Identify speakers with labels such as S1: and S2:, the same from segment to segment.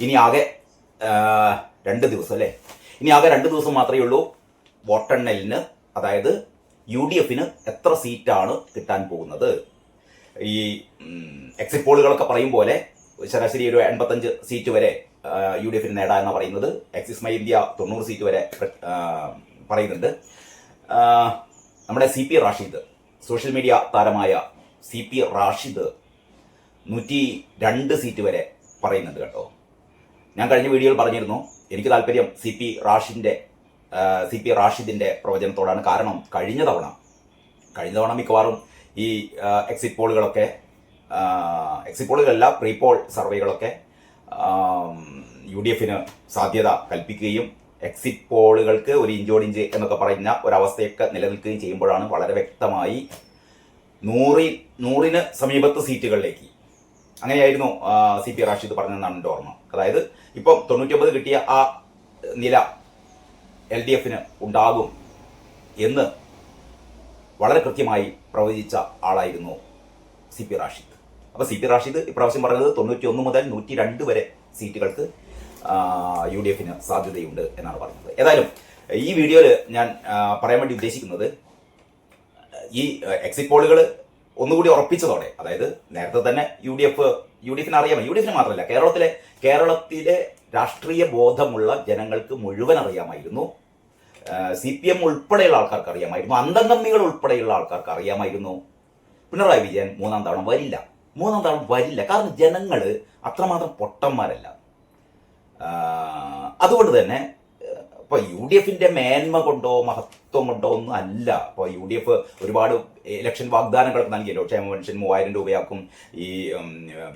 S1: ഇനി ആകെ 2 ദിവസം അല്ലേ, ഇനി ആകെ 2 ദിവസം മാത്രമേ ഉള്ളൂ വോട്ടെണ്ണലിന്. അതായത് UDF എത്ര സീറ്റാണ് കിട്ടാൻ പോകുന്നത്. ഈ എക്സിറ്റ് പോളുകളൊക്കെ പറയും പോലെ ശരാശരി ഒരു 85 സീറ്റ് വരെ UDF നേടാമെന്നാണ് പറയുന്നത്. എക്സിസ് മൈ ഇന്ത്യ 90 സീറ്റ് വരെ പറയുന്നുണ്ട്. നമ്മുടെ CP റാഷിദ്, സോഷ്യൽ മീഡിയ താരമായ CP റാഷിദ് 102 സീറ്റ് വരെ പറയുന്നുണ്ട് കേട്ടോ. ഞാൻ കഴിഞ്ഞ വീഡിയോയിൽ പറഞ്ഞിരുന്നു എനിക്ക് താല്പര്യം CP റാഷിദിന്റെ പ്രവചനത്തോടാണ്. കാരണം കഴിഞ്ഞ തവണ മിക്കവാറും ഈ എക്സിറ്റ് പോളുകളല്ല പ്രീ പോൾ സർവേകളൊക്കെ UDF സാധ്യത കൽപ്പിക്കുകയും എക്സിറ്റ് പോളുകൾക്ക് ഒരു ഇഞ്ചോടിഞ്ച് എന്നൊക്കെ പറയുന്ന ഒരവസ്ഥയൊക്കെ നിലനിൽക്കുകയും ചെയ്യുമ്പോഴാണ് വളരെ വ്യക്തമായി 100ന് സമീപത്ത് സീറ്റുകളിലേക്ക്, അങ്ങനെയായിരുന്നു CP റാഷിദ് പറഞ്ഞതെന്നാണ് എൻ്റെ ഓർമ്മ. അതായത് ഇപ്പം 99 കിട്ടിയ ആ നില LDF ഉണ്ടാകും എന്ന് വളരെ കൃത്യമായി പ്രവചിച്ച ആളായിരുന്നു CP റാഷിദ്. അപ്പോൾ CP റാഷിദ് ഇപ്രാവശ്യം പറഞ്ഞത് 91 മുതൽ 102 വരെ സീറ്റുകൾക്ക് UDF സാധ്യതയുണ്ട് എന്നാണ് പറഞ്ഞത്. ഏതായാലും ഈ വീഡിയോയിൽ ഞാൻ പറയാൻ വേണ്ടി ഉദ്ദേശിക്കുന്നത്, ഈ എക്സിറ്റ് പോളുകൾ ഒന്നുകൂടി ഉറപ്പിച്ചതോടെ, അതായത് നേരത്തെ തന്നെ UDF അറിയാമോ, UDF മാത്രമല്ല കേരളത്തിലെ രാഷ്ട്രീയ ബോധമുള്ള ജനങ്ങൾക്ക് മുഴുവൻ അറിയാമായിരുന്നു. CPM ഉൾപ്പെടെയുള്ള ആൾക്കാർക്ക് അറിയാമായിരുന്നു, അന്തംകമ്മികൾ ഉൾപ്പെടെയുള്ള ആൾക്കാർക്ക് അറിയാമായിരുന്നു പിണറായി വിജയൻ മൂന്നാം തവണ വരില്ല. കാരണം ജനങ്ങൾ അത്രമാത്രം പൊട്ടന്മാരല്ല. അതുകൊണ്ട് തന്നെ ഇപ്പോൾ UDF മേന്മ കൊണ്ടോ മഹത്വം കൊണ്ടോ ഒന്നും അല്ല. ഇപ്പോൾ UDF ഒരുപാട് ഇലക്ഷൻ വാഗ്ദാനങ്ങളൊക്കെ നൽകിയല്ലോ. ക്ഷേമ പെൻഷൻ 3000 രൂപയാക്കും, ഈ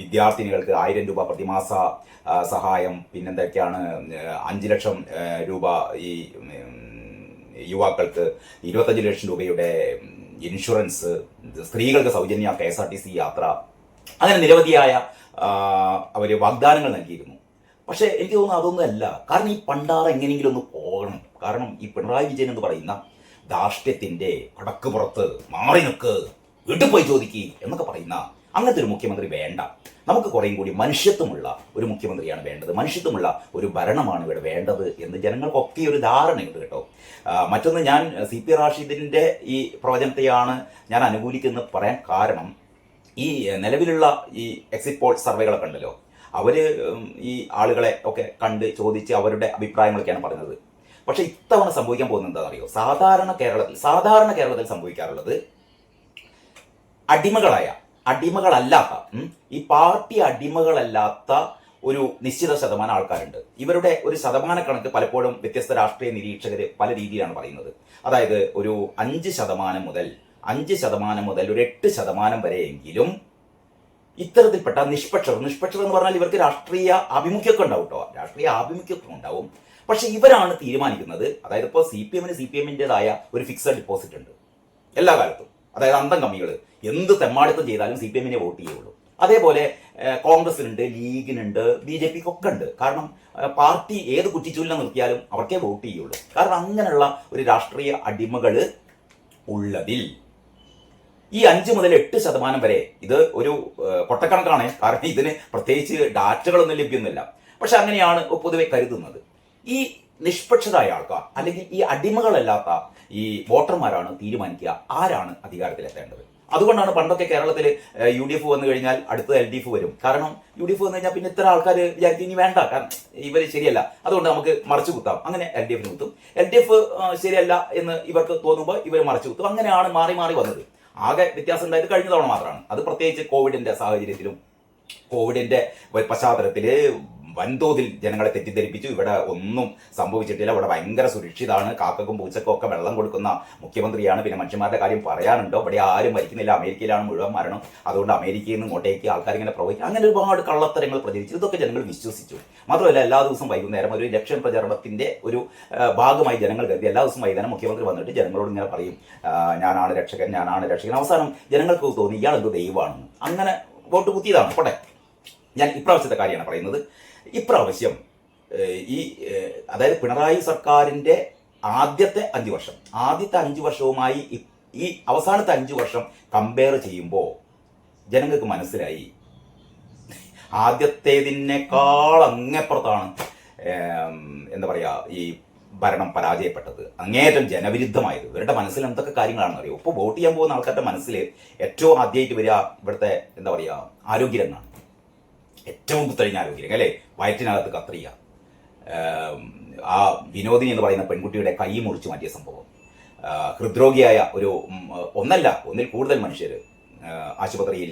S1: വിദ്യാർത്ഥിനികൾക്ക് 1000 രൂപ പ്രതിമാസ സഹായം, പിന്നെന്തൊക്കെയാണ് 5 ലക്ഷം രൂപ ഈ യുവാക്കൾക്ക് 25 ലക്ഷം രൂപയുടെ ഇൻഷുറൻസ്, സ്ത്രീകൾക്ക് സൗജന്യ KSRTC യാത്ര, അങ്ങനെ നിരവധിയായ അവർ വാഗ്ദാനങ്ങൾ നൽകിയിരുന്നു. പക്ഷേ എനിക്ക് തോന്നുന്നു അതൊന്നും അല്ല. കാരണം ഈ പണ്ടാറ എങ്ങനെയെങ്കിലും ഒന്ന് പോകണം. കാരണം ഈ പിണറായി വിജയൻ എന്ന് പറയുന്ന ധാർഷ്ട്യത്തിൻ്റെ കടക്ക് പുറത്ത് മാറി നിൽക്ക്, വീട്ടിൽ പോയി ചോദിക്കുക എന്നൊക്കെ പറയുന്ന അങ്ങനത്തെ ഒരു മുഖ്യമന്ത്രി വേണ്ട. നമുക്ക് കുറേയും കൂടി മനുഷ്യത്വമുള്ള ഒരു മുഖ്യമന്ത്രിയാണ് വേണ്ടത്, മനുഷ്യത്വമുള്ള ഒരു ഭരണമാണ് ഇവിടെ വേണ്ടത് എന്ന് ജനങ്ങൾക്കൊക്കെ ഒരു ധാരണയുണ്ട് കേട്ടോ. മറ്റൊന്ന്, ഞാൻ CP റാഷിദിൻ്റെ ഈ പ്രവചനത്തെയാണ് ഞാൻ അനുകൂലിക്കുന്നത് പറയാൻ കാരണം, ഈ നിലവിലുള്ള ഈ എക്സിറ്റ് പോൾ സർവേകളൊക്കെ ഉണ്ടല്ലോ, അവർ ഈ ആളുകളെ ഒക്കെ കണ്ട് ചോദിച്ച് അവരുടെ അഭിപ്രായങ്ങളൊക്കെയാണ് പറയുന്നത്. പക്ഷെ ഇത്തവണ സംഭവിക്കാൻ പോകുന്നത് എന്താണെന്ന് അറിയോ? സാധാരണ കേരളത്തിൽ സംഭവിക്കാറുള്ളത്, അടിമകളല്ലാത്ത ഈ പാർട്ടി അടിമകളല്ലാത്ത ഒരു നിശ്ചിത ശതമാനം ആൾക്കാരുണ്ട്. ഇവരുടെ ഒരു ശതമാനക്കണക്ക് പലപ്പോഴും വ്യത്യസ്ത രാഷ്ട്രീയ നിരീക്ഷകർ പല രീതിയിലാണ് പറയുന്നത്. അതായത് ഒരു 5% മുതൽ ഒരു 8% വരെയെങ്കിലും ഇത്തരത്തിൽപ്പെട്ട നിഷ്പക്ഷർ എന്ന് പറഞ്ഞാൽ ഇവർക്ക് രാഷ്ട്രീയ ആഭിമുഖ്യമൊക്കെ ഉണ്ടാവും കേട്ടോ, ഉണ്ടാവും. പക്ഷെ ഇവരാണ് തീരുമാനിക്കുന്നത്. അതായത് ഇപ്പോൾ CPMൻ്റെതായ ഒരു ഫിക്സഡ് ഡിപ്പോസിറ്റ് ഉണ്ട് എല്ലാ കാലത്തും. അതായത് അന്തം കമ്മികൾ എന്ത് തെമ്മാടിത്തം ചെയ്താലും CPM വോട്ട് ചെയ്യുള്ളൂ. അതേപോലെ കോൺഗ്രസിനുണ്ട്, ലീഗിനുണ്ട്, BJPക്കൊക്കെ ഉണ്ട്. കാരണം പാർട്ടി ഏത് കുറ്റിച്ചൂലിനെ നിർത്തിയാലും അവർക്കേ വോട്ട് ചെയ്യുള്ളൂ. കാരണം അങ്ങനെയുള്ള ഒരു രാഷ്ട്രീയ അടിമകൾ ഉള്ളതിൽ ഈ 5 മുതൽ 8% വരെ, ഇത് ഒരു കൊട്ടക്കണക്കാണ്. കാരണം ഇതിന് പ്രത്യേകിച്ച് ഡാറ്റകളൊന്നും ലഭ്യമൊന്നുമില്ല. പക്ഷെ അങ്ങനെയാണ് പൊതുവെ കരുതുന്നത്. ഈ നിഷ്പക്ഷരായ ആൾക്കാർ അല്ലെങ്കിൽ ഈ അടിമകളല്ലാത്ത ഈ വോട്ടർമാരാണ് തീരുമാനിക്കുക ആരാണ് അധികാരത്തിലെത്തേണ്ടത്. അതുകൊണ്ടാണ് പണ്ടൊക്കെ കേരളത്തിൽ UDF വന്നു കഴിഞ്ഞാൽ അടുത്തത് LDF വരും. കാരണം UDF വന്നു കഴിഞ്ഞാൽ പിന്നെ ഇത്ര ആൾക്കാർ വിചാരിക്കും ഇനി വേണ്ട, കാരണം ഇവർ ശരിയല്ല, അതുകൊണ്ട് നമുക്ക് മറിച്ചു കുത്താം. അങ്ങനെ LDF കുത്തും. LDF ശരിയല്ല എന്ന് ഇവർക്ക് തോന്നുമ്പോൾ ഇവർ മറിച്ചു കുത്തും. അങ്ങനെയാണ് മാറി വന്നത്. ആകെ വ്യത്യാസം ഉണ്ടായത് കഴിഞ്ഞ തവണ മാത്രമാണ്. അത് പ്രത്യേകിച്ച് കോവിഡിന്റെ സാഹചര്യത്തിലും കോവിഡിന്റെ പശ്ചാത്തലത്തിൽ വൻതോതിൽ ജനങ്ങളെ തെറ്റിദ്ധരിപ്പിച്ചു. ഇവിടെ ഒന്നും സംഭവിച്ചിട്ടില്ല, ഇവിടെ ഭയങ്കര സുരക്ഷിതാണ്, കാക്കക്കും പൂച്ചക്കും ഒക്കെ വെള്ളം കൊടുക്കുന്ന മുഖ്യമന്ത്രിയാണ്. പിന്നെ മനുഷ്യന്മാരുടെ കാര്യം പറയാനുണ്ടോ? ഇവിടെ ആരും മരിക്കുന്നില്ല, അമേരിക്കയിലാണ് മുഴുവൻ മരണം, അതുകൊണ്ട് അമേരിക്കയിൽ നിന്ന് ഇങ്ങോട്ടേക്ക് ആൾക്കാർ ഇങ്ങനെ പ്രവഹിക്കും. അങ്ങനെ ഒരുപാട് കള്ളത്തരങ്ങൾ പ്രചരിച്ചു. ഇതൊക്കെ ജനങ്ങൾ വിശ്വസിച്ചു. മാത്രമല്ല എല്ലാ ദിവസവും വൈകുന്നേരം ഒരു ഇലക്ഷൻ പ്രചരണത്തിന്റെ ഒരു ഭാഗമായി ജനങ്ങൾ കരുതി എല്ലാ ദിവസവും വൈകുന്നേരം മുഖ്യമന്ത്രി വന്നിട്ട് ജനങ്ങളോട് ഇങ്ങനെ പറയും, ഞാനാണ് രക്ഷകൻ. അവസാനം ജനങ്ങൾക്ക് തോന്നി ഇയാൾ എന്തോ ദൈവമാണെന്ന്. അങ്ങനെ വോട്ട് കുത്തിയതാണ്. പോട്ടെ, ഞാൻ ഇപ്രാവശ്യത്തെ കാര്യമാണ് പറയുന്നത്. ഇപ്രാവശ്യം അതായത് പിണറായി സർക്കാരിൻ്റെ ആദ്യത്തെ 5 വർഷവുമായി ഈ അവസാനത്തെ 5 വർഷം കമ്പയർ ചെയ്യുമ്പോൾ ജനങ്ങൾക്ക് മനസ്സിലായി ആദ്യത്തേതിനേക്കാൾ അങ്ങേപ്പുറത്താണ് എന്താ പറയുക ഈ ഭരണം പരാജയപ്പെട്ടത്, അങ്ങേയറ്റം ജനവിരുദ്ധമായത്. ഇവരുടെ മനസ്സിൽ എന്തൊക്കെ കാര്യങ്ങളാണെന്ന് അറിയോ? ഇപ്പോൾ വോട്ട് ചെയ്യാൻ പോകുന്ന ആൾക്കാരുടെ മനസ്സിൽ ഏറ്റവും ആദ്യമായിട്ട് വരിക ഇവിടുത്തെ എന്താ പറയുക ആരോഗ്യരംഗമാണ്. ഏറ്റവും കുത്തഴിഞ്ഞ ആരോഗ്യരംഗം അല്ലേ? വയറ്റിനകത്ത് കത്രിക, ആ വിനോദിനി എന്ന് പറയുന്ന പെൺകുട്ടിയുടെ കൈ മുറിച്ച് മാറ്റിയ സംഭവം, ഹൃദ്രോഗിയായ ഒന്നിൽ കൂടുതൽ മനുഷ്യർ ആശുപത്രിയിൽ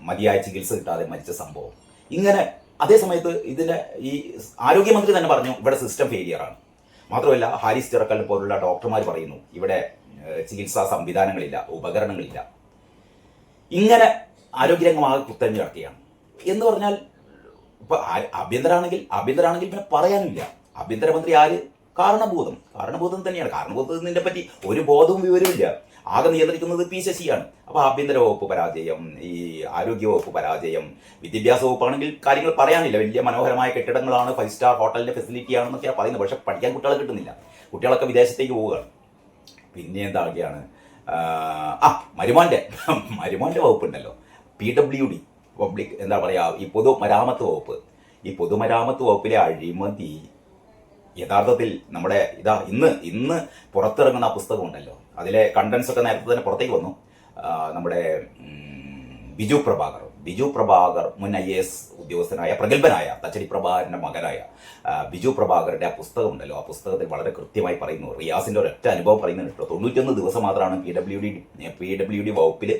S1: മതിയായ ചികിത്സ കിട്ടാതെ മരിച്ച സംഭവം. ഇങ്ങനെ അതേ സമയത്ത് ഇതിന് ഈ ആരോഗ്യമന്ത്രി തന്നെ പറഞ്ഞു ഇവിടെ സിസ്റ്റം ഫെയിലിയറാണ്. മാത്രമല്ല ഹാരിസ് ചിറക്കൽ പോലുള്ള ഡോക്ടർമാർ പറയുന്നു ഇവിടെ ചികിത്സാ സംവിധാനങ്ങളില്ല, ഉപകരണങ്ങളില്ല. ഇങ്ങനെ ആരോഗ്യരംഗമാകെ കുത്തഴിഞ്ഞ് കിടക്കുകയാണ് എന്ന് പറഞ്ഞാൽ ഇപ്പൊ ആഭ്യന്തരാണെങ്കിൽ പിന്നെ പറയാനില്ല. ആഭ്യന്തരമന്ത്രി ആര്? കാരണഭൂതം തന്നെയാണ്. കാരണഭൂതത്തിനെ പറ്റി ഒരു ബോധവും വിവരമില്ല. ആകെ നിയന്ത്രിക്കുന്നത് പി ശശിയാണ്. അപ്പൊ ആഭ്യന്തര വകുപ്പ് പരാജയം, ഈ ആരോഗ്യ വകുപ്പ് പരാജയം, വിദ്യാഭ്യാസ വകുപ്പാണെങ്കിൽ കാര്യങ്ങൾ പറയാനില്ല. വലിയ മനോഹരമായ കെട്ടിടങ്ങളാണ്, 5 സ്റ്റാർ ഹോട്ടലിന്റെ ഫെസിലിറ്റി ആണെന്നൊക്കെയാണ് പറയുന്നത്. പക്ഷെ പഠിക്കാൻ കുട്ടികളെ കിട്ടുന്നില്ല. കുട്ടികളൊക്കെ വിദേശത്തേക്ക് പോവുകയാണ്. പിന്നെ എന്താകെയാണ് മരുമോന്റെ വകുപ്പുണ്ടല്ലോ, PWD, പബ്ലിക് എന്താ പറയാ, ഈ പൊതുമരാമത്ത് വകുപ്പ്. ഈ പൊതുമരാമത്ത് വകുപ്പിലെ അഴിമതി യഥാർത്ഥത്തിൽ നമ്മുടെ ഇന്ന് പുറത്തിറങ്ങുന്ന ആ പുസ്തകം ഉണ്ടല്ലോ, അതിലെ കണ്ടൻസ് ഒക്കെ നേരത്തെ തന്നെ പുറത്തേക്ക് വന്നു. നമ്മുടെ ബിജു പ്രഭാകർ മുൻ IAS ഉദ്യോഗസ്ഥനായ പ്രഗത്ഭനായ തച്ചടി പ്രഭാകരന്റെ മകനായ ബിജു പ്രഭാകരന്റെ ആ പുസ്തകം ഉണ്ടല്ലോ, ആ പുസ്തകത്തിൽ വളരെ കൃത്യമായി പറയുന്നു, റിയാസിന്റെ ഒരൊറ്റ അനുഭവം പറയുന്നുണ്ട്. 91 ദിവസം മാത്രമാണ് PWD വകുപ്പിൽ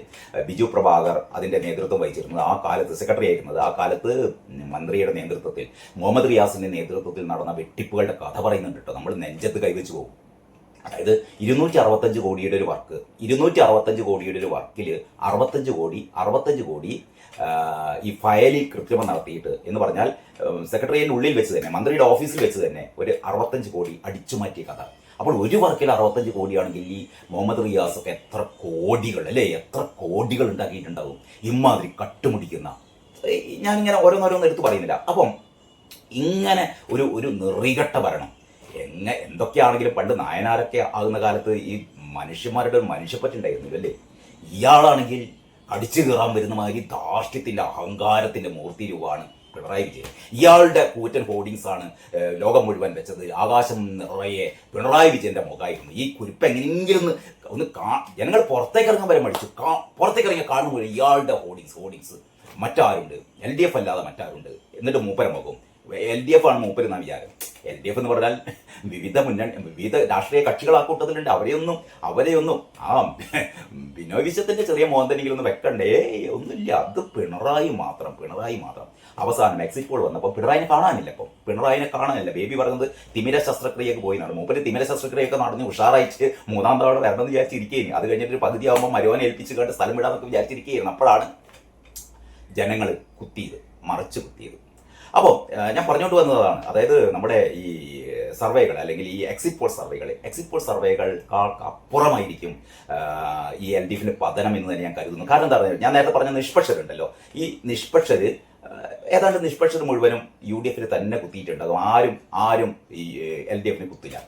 S1: ബിജു പ്രഭാകർ അതിന്റെ നേതൃത്വം വഹിച്ചിരുന്നത്. ആ കാലത്ത് സെക്രട്ടറി ആയിരുന്നത്. ആ കാലത്ത് മന്ത്രിയുടെ നേതൃത്വത്തിൽ, മുഹമ്മദ് റിയാസിന്റെ നേതൃത്വത്തിൽ നടന്ന വെട്ടിപ്പുകളുടെ കഥ പറയുന്നുണ്ട് കേട്ടോ. നമ്മൾ നെഞ്ചത്ത് കൈവച്ച് പോകും. അതായത് 265 കോടിയുടെ ഒരു വർക്ക്, 265 കോടിയുടെ ഒരു വർക്കിൽ 65 കോടി ഈ ഫയലിൽ കൃത്രിമം നടത്തിയിട്ട് എന്ന് പറഞ്ഞാൽ സെക്രട്ടറിയേറ്റിനുള്ളിൽ വെച്ച് തന്നെ, മന്ത്രിയുടെ ഓഫീസിൽ വെച്ച് തന്നെ ഒരു 65 കോടി അടിച്ചു മാറ്റിയ കഥ. അപ്പോൾ ഒരു വർക്കിൽ 65 കോടിയാണെങ്കിൽ ഈ മുഹമ്മദ് റിയാസൊക്കെ എത്ര കോടികൾ ഉണ്ടാക്കിയിട്ടുണ്ടാവും. ഇമാതിരി കട്ടുമുടിക്കുന്ന, ഞാനിങ്ങനെ ഓരോന്നോരോന്ന് എടുത്ത് പറയുന്നില്ല. അപ്പം ഇങ്ങനെ ഒരു നെറികെട്ട ഭരണം എന്തൊക്കെയാണെങ്കിലും പണ്ട് നായനാരൊക്കെ ആകുന്ന കാലത്ത് ഈ മനുഷ്യന്മാരുടെ മനുഷ്യപ്പറ്റുണ്ടായിരുന്നു അല്ലേ? ഇയാളാണെങ്കിൽ അടിച്ചു കയറാൻ വരുന്ന മാതിരി ധാർഷ്ട്യത്തിന്റെ അഹങ്കാരത്തിന്റെ മൂർത്തി രൂപമാണ് പിണറായി വിജയൻ. ഇയാളുടെ കൂറ്റൻ ഹോർഡിങ്സ് ആണ് ലോകം മുഴുവൻ വെച്ചത്. ആകാശം നിറയെ പിണറായി വിജയന്റെ മുഖമായിരുന്നു. ഈ കുരിപ്പ് എങ്ങനെയെങ്കിലും ഒന്ന് ജനങ്ങൾ പുറത്തേക്ക് ഇറങ്ങാൻ വരെ മടിച്ചു. പുറത്തേക്ക് ഇറങ്ങിയ കാണുമ്പോൾ ഇയാളുടെ ഹോർഡിങ്സ് മറ്റാരുണ്ട്? LDF അല്ലാതെ മറ്റാരുണ്ട്? എന്നിട്ട് മൂപ്പര മുഖം LDF ആണ് മൂപ്പരെന്നാ വിചാരം. LDF എന്ന് പറഞ്ഞാൽ വിവിധ രാഷ്ട്രീയ കക്ഷികളാക്കൂട്ടത്തിലുണ്ട്. അവരെയൊന്നും ആ ബിനോയ് വിശ്വത്തിന്റെ ചെറിയ മോന്തനെങ്കിലൊന്നും വെക്കണ്ടേ? ഒന്നുമില്ല. അത് പിണറായി മാത്രം. അവസാനം എക്സിറ്റ് പോൾ വന്നപ്പോൾ പിണറായിനെ കാണാനില്ല. ബേബി പറയുന്നത് തിമിര ശസ്ത്രക്രിയയൊക്കെ പോയി നടന്നു. മൂപ്പര് തിമിര ശസ്ത്രക്രിയയൊക്കെ നടന്ന് ഉഷാറായിട്ട് 3-ാം തവണ വരണമെന്ന് വിചാരിച്ചിരിക്കുകയാണ്. അത് കഴിഞ്ഞിട്ട് ഒരു പകുതി ആകുമ്പോൾ മരുവനെ ഏൽപ്പിച്ച് കണ്ട് സ്ഥലം വിടാന്നൊക്കെ വിചാരിച്ചിരിക്കുകയായിരുന്നു. അപ്പോഴാണ് ജനങ്ങൾ മറച്ചു കുത്തിയത്. അപ്പോൾ ഞാൻ പറഞ്ഞുകൊണ്ട് വന്നതാണ്, അതായത് നമ്മുടെ ഈ സർവേകൾ അല്ലെങ്കിൽ ഈ എക്സിറ്റ് പോൾ സർവേകൾക്കാൾ അപ്പുറമായിരിക്കും ഈ LDFിന്റെ പതനം എന്ന് തന്നെ ഞാൻ കരുതുന്നു. കാരണം എന്താ പറയുക, ഞാൻ നേരത്തെ പറഞ്ഞ നിഷ്പക്ഷരുണ്ടല്ലോ, ഈ നിഷ്പക്ഷർ മുഴുവനും UDFിൽ തന്നെ കുത്തിയിട്ടുണ്ടാകും. ആരും ഈ LDFിന് കുത്തില്ല.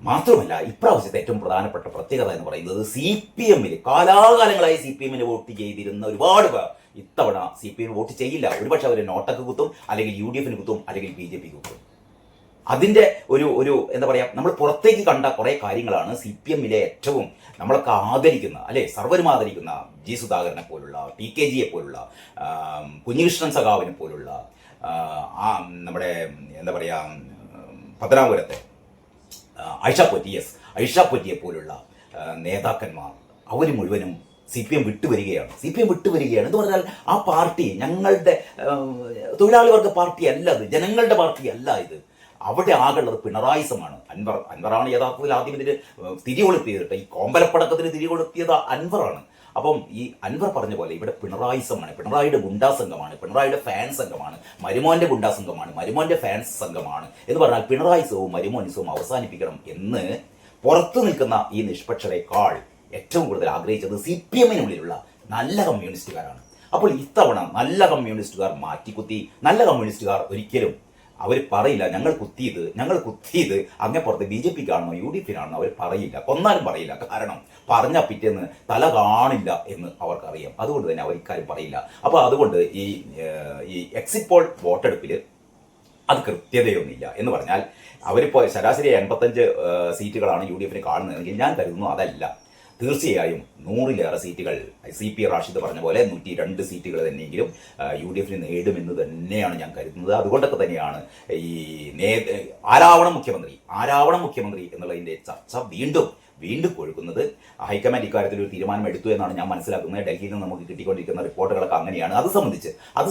S1: മാത്രമല്ല ഇപ്രാവശ്യത്തെ ഏറ്റവും പ്രധാനപ്പെട്ട പ്രത്യേകത എന്ന് പറയുന്നത് CPMൽ കാലാകാലങ്ങളായി CPMന് വോട്ട് ചെയ്തിരുന്ന ഒരുപാട് പേർ ഇത്തവണ CPM വോട്ട് ചെയ്യില്ല. ഒരുപക്ഷെ അവർ നോട്ടക്ക് കുത്തും, അല്ലെങ്കിൽ UDFിന് കുത്തും, അല്ലെങ്കിൽ BJPക്ക് കുത്തും. അതിന്റെ ഒരു എന്താ പറയാ, നമ്മൾ പുറത്തേക്ക് കണ്ട കുറെ കാര്യങ്ങളാണ് CPMലെ ഏറ്റവും നമ്മളൊക്കെ ആദരിക്കുന്ന, അല്ലെ, സർവരും ആദരിക്കുന്ന G സുധാകരനെ പോലുള്ള, TKGയെ പോലുള്ള, കുഞ്ഞികൃഷ്ണൻ സഖാവിനെ പോലുള്ള, നമ്മുടെ എന്താ പറയാ പത്തനാപുരത്തെ ഐഷ പൊറ്റിയെ പോലുള്ള നേതാക്കന്മാർ അവർ മുഴുവനും CPM വിട്ടുവരികയാണ്. എന്ന് പറഞ്ഞാൽ ആ പാർട്ടി ഞങ്ങളുടെ തൊഴിലാളി വർഗ പാർട്ടി അല്ല, ഇത് ജനങ്ങളുടെ പാർട്ടി അല്ല. ഇത് അവിടെ ആകുള്ളത് പിണറായിസമാണ്. അൻവറാണ് യഥാർത്ഥത്തിൽ ആദ്യം ഇതിന് തിരികൊളുത്തിയത്. ഈ കോമ്പലപ്പടക്കത്തിന് തിരികൊളുത്തിയത് അൻവറാണ്. അപ്പം ഈ അൻവർ പറഞ്ഞ പോലെ ഇവിടെ പിണറായിസമാണ്, പിണറായിയുടെ ഗുണ്ടാ സംഘമാണ്, പിണറായിയുടെ ഫാൻ സംഘമാണ്, മരുമോന്റെ ഗുണ്ടാ സംഘമാണ്, മരുമോന്റെ ഫാൻസ് സംഘമാണ് എന്ന് പറഞ്ഞാൽ പിണറായിസവും മരുമോനിസവും അവസാനിപ്പിക്കണം എന്ന് പുറത്തു നിൽക്കുന്ന ഈ നിഷ്പക്ഷരെക്കാൾ ഏറ്റവും കൂടുതൽ ആഗ്രഹിച്ചത് CPMനുള്ളിലുള്ള നല്ല കമ്മ്യൂണിസ്റ്റുകാരാണ്. അപ്പോൾ ഇത്തവണ നല്ല കമ്മ്യൂണിസ്റ്റുകാർ മാറ്റിക്കുത്തി. നല്ല കമ്മ്യൂണിസ്റ്റുകാർ ഒരിക്കലും അവർ പറയില്ല ഞങ്ങൾ കുത്തിയത് അങ്ങേ പുറത്ത് BJP കാണണോ UDP കാണണോ അവർ പറയില്ല, കൊന്നാലും പറയില്ല. കാരണം പറഞ്ഞ പിറ്റേന്ന് തല കാണില്ല എന്ന് അവർക്കറിയാം. അതുകൊണ്ട് തന്നെ അവർ ഇക്കാര്യം പറയില്ല. അപ്പോൾ അതുകൊണ്ട് ഈ എക്സിറ്റ് പോൾ വോട്ടെടുപ്പിൽ അത് കൃത്യതയൊന്നുമില്ല എന്ന് പറഞ്ഞാൽ അവരിപ്പോൾ ശരാശരി 85 സീറ്റുകളാണ് UDF കാണുന്നതെങ്കിൽ ഞാൻ കരുതുന്നു അതല്ല. തീർച്ചയായും 100ലേറെ സീറ്റുകൾ CP റാഷിദ് പറഞ്ഞ പോലെ 102 സീറ്റുകൾ തന്നെയെങ്കിലും UDF നേടുമെന്ന് തന്നെയാണ് ഞാൻ കരുതുന്നത്. അതുകൊണ്ടൊക്കെ തന്നെയാണ് ഈ ആരാവണം മുഖ്യമന്ത്രി എന്നുള്ളതിൻ്റെ ചർച്ച വീണ്ടും കൊഴുക്കുന്നത്. ഹൈക്കമാൻഡ് ഇക്കാര്യത്തിൽ ഒരു തീരുമാനം എടുത്തു എന്നാണ് ഞാൻ മനസ്സിലാക്കുന്നത്. ഡൽഹിയിൽ നിന്ന് നമുക്ക് കിട്ടിക്കൊണ്ടിരിക്കുന്ന റിപ്പോർട്ടുകളൊക്കെ അങ്ങനെയാണ്. അത്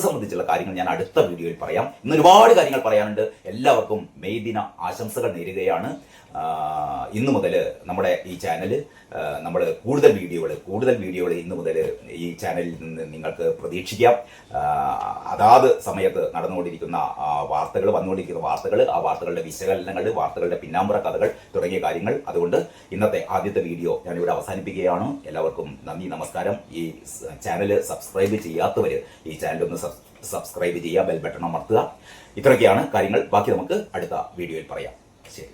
S1: സംബന്ധിച്ചുള്ള കാര്യങ്ങൾ ഞാൻ അടുത്ത വീഡിയോയിൽ പറയാം. ഇന്ന് ഒരുപാട് കാര്യങ്ങൾ പറയാനുണ്ട്. എല്ലാവർക്കും മെയ് ദിന ആശംസകൾ നേരുകയാണ്. ഇന്നു മുതൽ നമ്മുടെ ഈ ചാനൽ നമ്മൾ കൂടുതൽ വീഡിയോകൾ ഇന്നു മുതൽ ഈ ചാനലിൽ നിന്ന് നിങ്ങൾക്ക് പ്രതീക്ഷിക്കാം. അതാത് സമയത്ത് വന്നുകൊണ്ടിരിക്കുന്ന വാർത്തകൾ, ആ വാർത്തകളുടെ വിശകലനങ്ങൾ, വാർത്തകളുടെ പിന്നാമ്പുറ കഥകൾ തുടങ്ങിയ കാര്യങ്ങൾ. അതുകൊണ്ട് ഇന്നത്തെ ആദ്യത്തെ വീഡിയോ ഞാനിവിടെ അവസാനിപ്പിക്കുകയാണ്. എല്ലാവർക്കും നന്ദി, നമസ്കാരം. ഈ ചാനൽ സബ്സ്ക്രൈബ് ചെയ്യാത്തവർ ഈ ചാനലൊന്ന് സബ്സ്ക്രൈബ് ചെയ്യുക, ബെൽ ബട്ടൺ അമർത്തുക. ഇത്രയൊക്കെയാണ് കാര്യങ്ങൾ. ബാക്കി നമുക്ക് അടുത്ത വീഡിയോയിൽ പറയാം. ശരി.